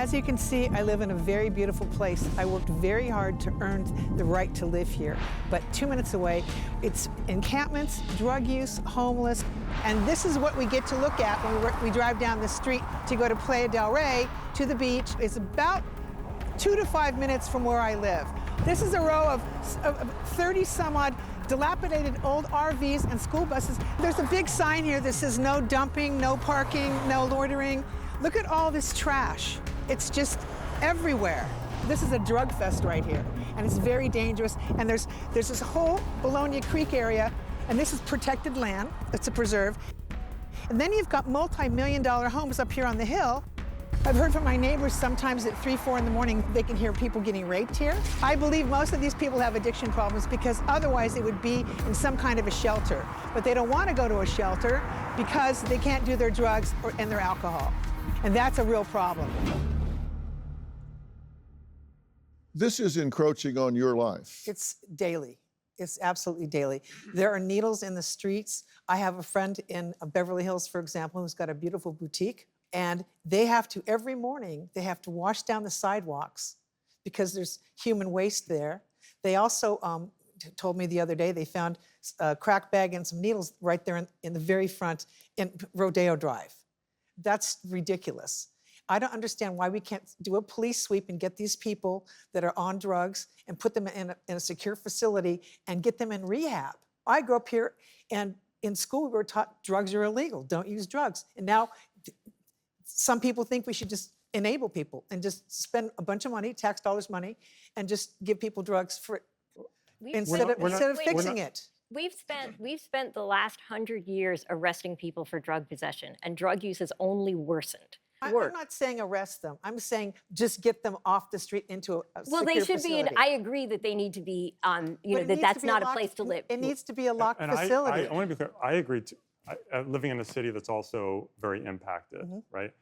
As you can see, I live in a very beautiful place. I worked very hard to earn the right to live here. But 2 minutes away, it's encampments, drug use, homeless, and this is what we get to look at when we drive down the street to go to Playa del Rey, to the beach. It's about 2 to 5 minutes from where I live. This is a row of 30 some odd dilapidated old RVs and school buses. There's a big sign here that says no dumping, no parking, no loitering. Look at all this trash. It's just everywhere. This is a drug fest right here, and it's very dangerous. And there's this whole Bologna Creek area, and this is protected land. It's a preserve. And then you've got multi-million-dollar homes up here on the hill. I've heard from my neighbors sometimes at 3, 4 in the morning, they can hear people getting raped here. I believe most of these people have addiction problems because otherwise they would be in some kind of a shelter. But they don't want to go to a shelter because they can't do their drugs and their alcohol. And that's a real problem. This is encroaching on your life. It's daily. It's absolutely daily. There are needles in the streets. I have a friend in Beverly Hills, for example, who's got a beautiful boutique. And they have to, every morning, they have to wash down the sidewalks because there's human waste there. They also told me the other day they found a crack bag and some needles right there in the very front in Rodeo Drive. That's ridiculous. I don't understand why we can't do a police sweep and get these people that are on drugs and put them in a secure facility and get them in rehab. I grew up here, and in school we were taught drugs are illegal, don't use drugs. And now some people think we should just enable people and just spend a bunch of money, tax dollars money, and just give people drugs for instead of fixing it. We've spent the last 100 years arresting people for drug possession, and drug use has only worsened. I'm not saying arrest them. I'm saying just get them off the street into a secure they should facility. be. I agree that they need to be. That's not a place to live. It needs to be a locked facility. I want to be clear. I agree. Living in a city that's also very impacted, right?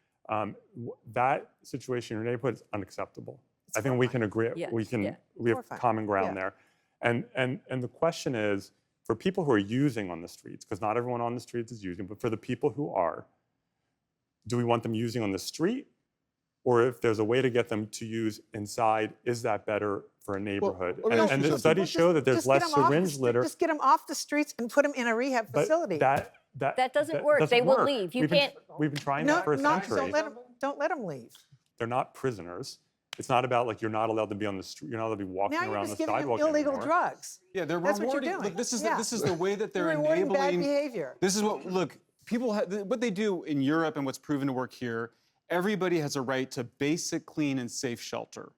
That situation in your neighborhood is unacceptable. I think we can agree. Yeah. We have common ground there. And the question is, for people who are using on the streets, because not everyone on the streets is using, but for the people who are, do we want them using on the street? Or if there's a way to get them to use inside, is that better for a neighborhood? And the studies show that there's less syringe litter. Just get them off the streets and put them in a rehab facility. That doesn't work. They will leave. We've been trying that for a century. Don't let them leave. They're not prisoners. It's not about like you're not allowed to be on the street. You're not allowed to be walking around the sidewalk anymore. Now you're just giving them illegal drugs. Yeah, they're That's rewarding. what you're doing. Look, this is the way that they're rewarding enabling bad behavior. This is what people what they do in Europe and what's proven to work here. Everybody has a right to basic, clean, and safe shelter,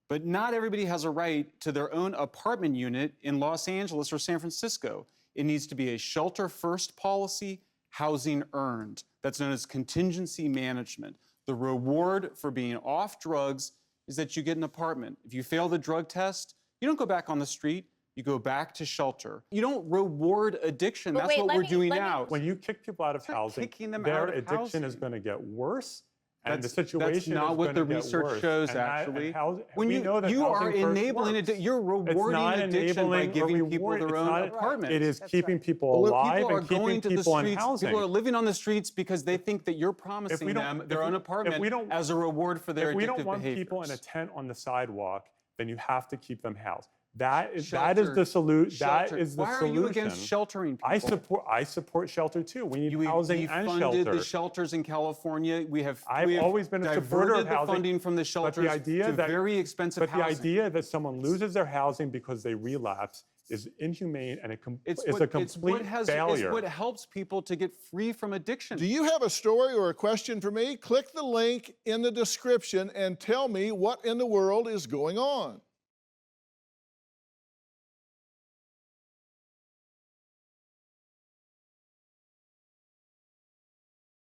but not everybody has a right to their own apartment unit in Los Angeles or San Francisco. It needs to be a shelter-first policy, housing earned. That's known as contingency management. The reward for being off drugs is that you get an apartment. If you fail the drug test, you don't go back on the street. You go back to shelter. You don't reward addiction. That's what we're doing now. When you kick people out of housing, their addiction is going to get worse. And the situation that's not what the research shows, actually. When you are enabling it, you're rewarding addiction by giving people their own apartments. It is keeping people alive and keeping people in housing. People are living on the streets because they think that you're promising them their own apartment as a reward for their addictive behaviors. If we don't want people in a tent on the sidewalk, then you have to keep them housed. That is the solution. Why are you against sheltering people? I support shelter too. We need housing and funded shelter. The shelters in California. I've always been a supporter of housing. The funding from the shelters to very expensive housing. But the idea that someone loses their housing because they relapse is inhumane, and it's a complete failure. It's what helps people to get free from addiction. Do you have a story or a question for me? Click the link in the description and tell me what in the world is going on.